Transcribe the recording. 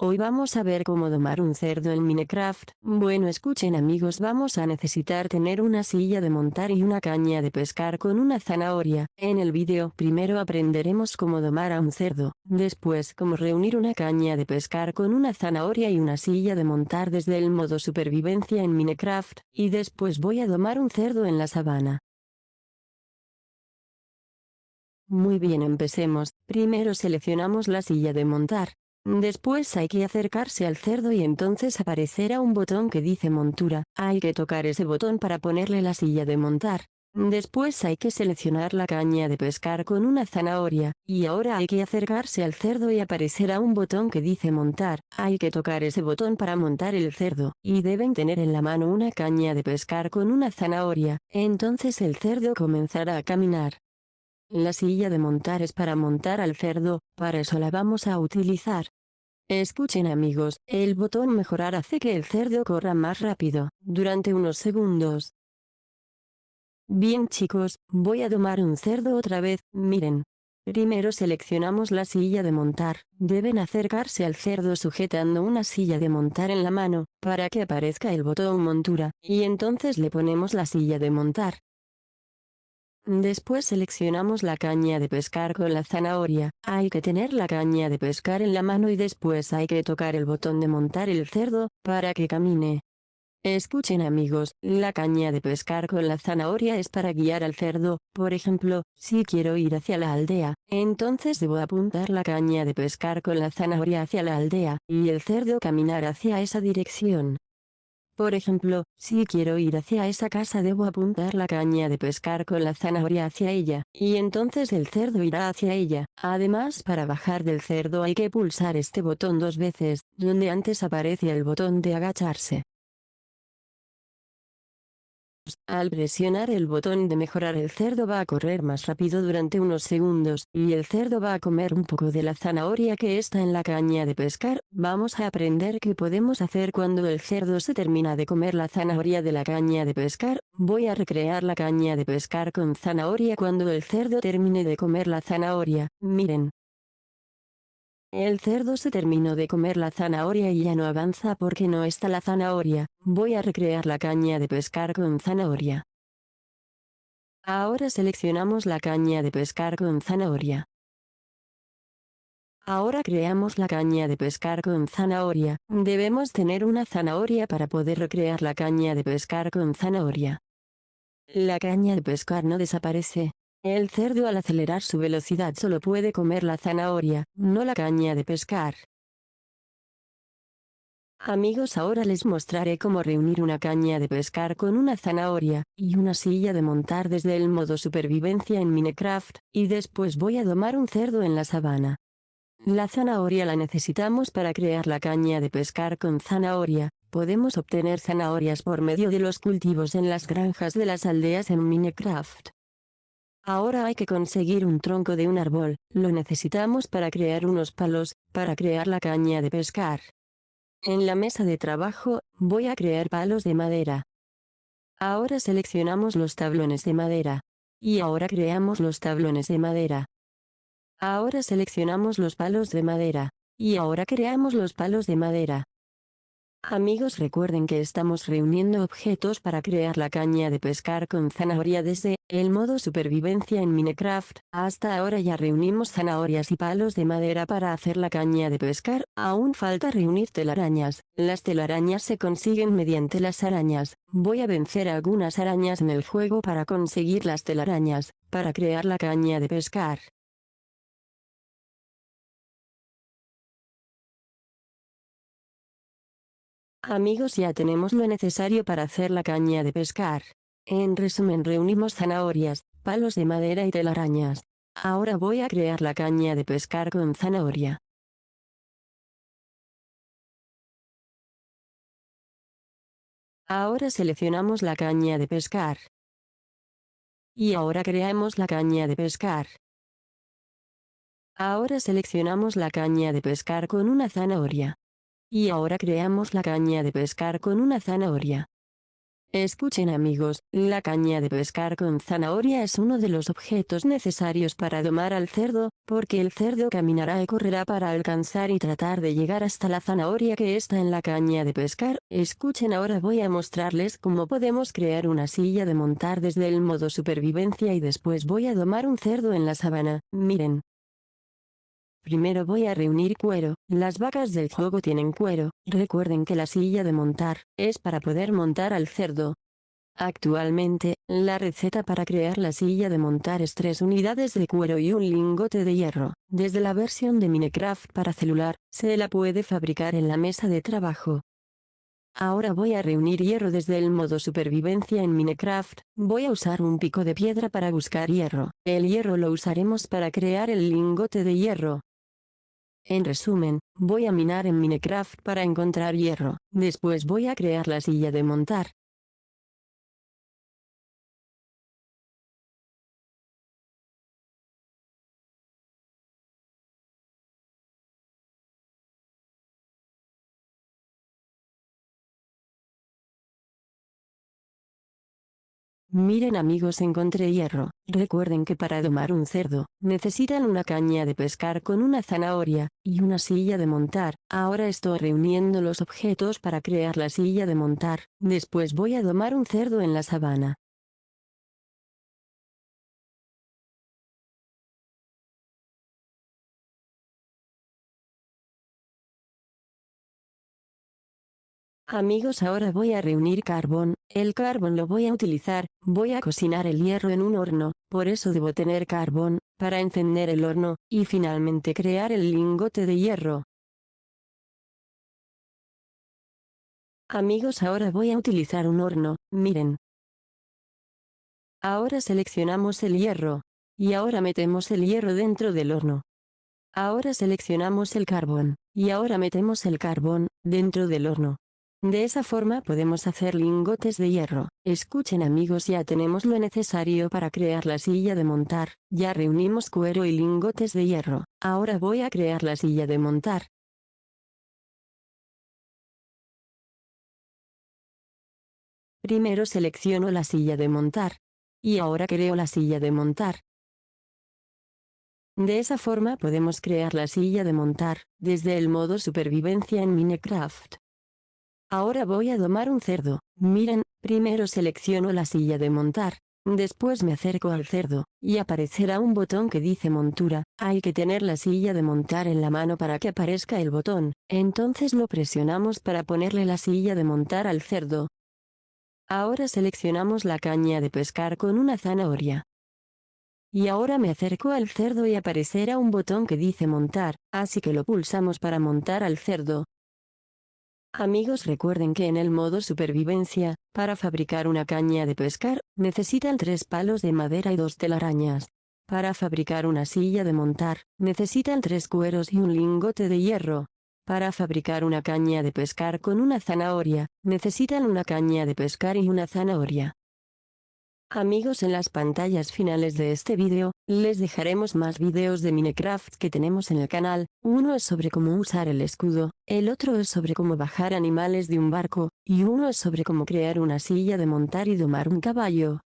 Hoy vamos a ver cómo domar un cerdo en Minecraft. Bueno, escuchen amigos, vamos a necesitar tener una silla de montar y una caña de pescar con una zanahoria. En el vídeo, primero aprenderemos cómo domar a un cerdo, después cómo reunir una caña de pescar con una zanahoria y una silla de montar desde el modo supervivencia en Minecraft, y después voy a domar un cerdo en la sabana. Muy bien, empecemos. Primero seleccionamos la silla de montar. Después hay que acercarse al cerdo y entonces aparecerá un botón que dice montura. Hay que tocar ese botón para ponerle la silla de montar. Después hay que seleccionar la caña de pescar con una zanahoria, y ahora hay que acercarse al cerdo y aparecerá un botón que dice montar. Hay que tocar ese botón para montar el cerdo, y deben tener en la mano una caña de pescar con una zanahoria. Entonces el cerdo comenzará a caminar. La silla de montar es para montar al cerdo, para eso la vamos a utilizar. Escuchen amigos, el botón mejorar hace que el cerdo corra más rápido, durante unos segundos. Bien chicos, voy a domar un cerdo otra vez, miren. Primero seleccionamos la silla de montar, deben acercarse al cerdo sujetando una silla de montar en la mano, para que aparezca el botón montura, y entonces le ponemos la silla de montar. Después seleccionamos la caña de pescar con la zanahoria, hay que tener la caña de pescar en la mano y después hay que tocar el botón de montar el cerdo, para que camine. Escuchen amigos, la caña de pescar con la zanahoria es para guiar al cerdo, por ejemplo, si quiero ir hacia la aldea, entonces debo apuntar la caña de pescar con la zanahoria hacia la aldea, y el cerdo caminar hacia esa dirección. Por ejemplo, si quiero ir hacia esa casa debo apuntar la caña de pescar con la zanahoria hacia ella, y entonces el cerdo irá hacia ella. Además, para bajar del cerdo hay que pulsar este botón 2 veces, donde antes aparece el botón de agacharse. Al presionar el botón de mejorar el cerdo va a correr más rápido durante unos segundos, y el cerdo va a comer un poco de la zanahoria que está en la caña de pescar. Vamos a aprender qué podemos hacer cuando el cerdo se termina de comer la zanahoria de la caña de pescar. Voy a recrear la caña de pescar con zanahoria cuando el cerdo termine de comer la zanahoria. Miren. El cerdo se terminó de comer la zanahoria y ya no avanza porque no está la zanahoria. Voy a recrear la caña de pescar con zanahoria. Ahora seleccionamos la caña de pescar con zanahoria. Ahora creamos la caña de pescar con zanahoria. Debemos tener una zanahoria para poder recrear la caña de pescar con zanahoria. La caña de pescar no desaparece. El cerdo al acelerar su velocidad solo puede comer la zanahoria, no la caña de pescar. Amigos, ahora les mostraré cómo reunir una caña de pescar con una zanahoria, y una silla de montar desde el modo supervivencia en Minecraft, y después voy a domar un cerdo en la sabana. La zanahoria la necesitamos para crear la caña de pescar con zanahoria. Podemos obtener zanahorias por medio de los cultivos en las granjas de las aldeas en Minecraft. Ahora hay que conseguir un tronco de un árbol, lo necesitamos para crear unos palos, para crear la caña de pescar. En la mesa de trabajo, voy a crear palos de madera. Ahora seleccionamos los tablones de madera. Y ahora creamos los tablones de madera. Ahora seleccionamos los palos de madera. Y ahora creamos los palos de madera. Amigos, recuerden que estamos reuniendo objetos para crear la caña de pescar con zanahoria desde el modo supervivencia en Minecraft. Hasta ahora ya reunimos zanahorias y palos de madera para hacer la caña de pescar. Aún falta reunir telarañas. Las telarañas se consiguen mediante las arañas. Voy a vencer a algunas arañas en el juego para conseguir las telarañas, para crear la caña de pescar. Amigos, ya tenemos lo necesario para hacer la caña de pescar. En resumen, reunimos zanahorias, palos de madera y telarañas. Ahora voy a crear la caña de pescar con zanahoria. Ahora seleccionamos la caña de pescar. Y ahora creamos la caña de pescar. Ahora seleccionamos la caña de pescar con una zanahoria. Y ahora creamos la caña de pescar con una zanahoria. Escuchen amigos, la caña de pescar con zanahoria es uno de los objetos necesarios para domar al cerdo, porque el cerdo caminará y correrá para alcanzar y tratar de llegar hasta la zanahoria que está en la caña de pescar. Escuchen, ahora voy a mostrarles cómo podemos crear una silla de montar desde el modo supervivencia y después voy a domar un cerdo en la sabana. Miren. Primero voy a reunir cuero. Las vacas del juego tienen cuero. Recuerden que la silla de montar es para poder montar al cerdo. Actualmente, la receta para crear la silla de montar es 3 unidades de cuero y un lingote de hierro. Desde la versión de Minecraft para celular, se la puede fabricar en la mesa de trabajo. Ahora voy a reunir hierro desde el modo supervivencia en Minecraft. Voy a usar un pico de piedra para buscar hierro. El hierro lo usaremos para crear el lingote de hierro. En resumen, voy a minar en Minecraft para encontrar hierro. Después voy a crear la silla de montar. Miren amigos, encontré hierro. Recuerden que para domar un cerdo, necesitan una caña de pescar con una zanahoria, y una silla de montar. Ahora estoy reuniendo los objetos para crear la silla de montar. Después voy a domar un cerdo en la sabana. Amigos, ahora voy a reunir carbón. El carbón lo voy a utilizar. Voy a cocinar el hierro en un horno, por eso debo tener carbón, para encender el horno, y finalmente crear el lingote de hierro. Amigos, ahora voy a utilizar un horno. Miren. Ahora seleccionamos el hierro. Y ahora metemos el hierro dentro del horno. Ahora seleccionamos el carbón. Y ahora metemos el carbón dentro del horno. De esa forma podemos hacer lingotes de hierro. Escuchen amigos, ya tenemos lo necesario para crear la silla de montar. Ya reunimos cuero y lingotes de hierro. Ahora voy a crear la silla de montar. Primero selecciono la silla de montar. Y ahora creo la silla de montar. De esa forma podemos crear la silla de montar, desde el modo supervivencia en Minecraft. Ahora voy a domar un cerdo. Miren, primero selecciono la silla de montar. Después me acerco al cerdo, y aparecerá un botón que dice montura. Hay que tener la silla de montar en la mano para que aparezca el botón. Entonces lo presionamos para ponerle la silla de montar al cerdo. Ahora seleccionamos la caña de pescar con una zanahoria. Y ahora me acerco al cerdo y aparecerá un botón que dice montar, así que lo pulsamos para montar al cerdo. Amigos, recuerden que en el modo supervivencia, para fabricar una caña de pescar, necesitan 3 palos de madera y 2 telarañas. Para fabricar una silla de montar, necesitan 3 cueros y un lingote de hierro. Para fabricar una caña de pescar con una zanahoria, necesitan una caña de pescar y una zanahoria. Amigos, en las pantallas finales de este vídeo, les dejaremos más vídeos de Minecraft que tenemos en el canal. Uno es sobre cómo usar el escudo, el otro es sobre cómo bajar animales de un barco, y uno es sobre cómo crear una silla de montar y domar un caballo.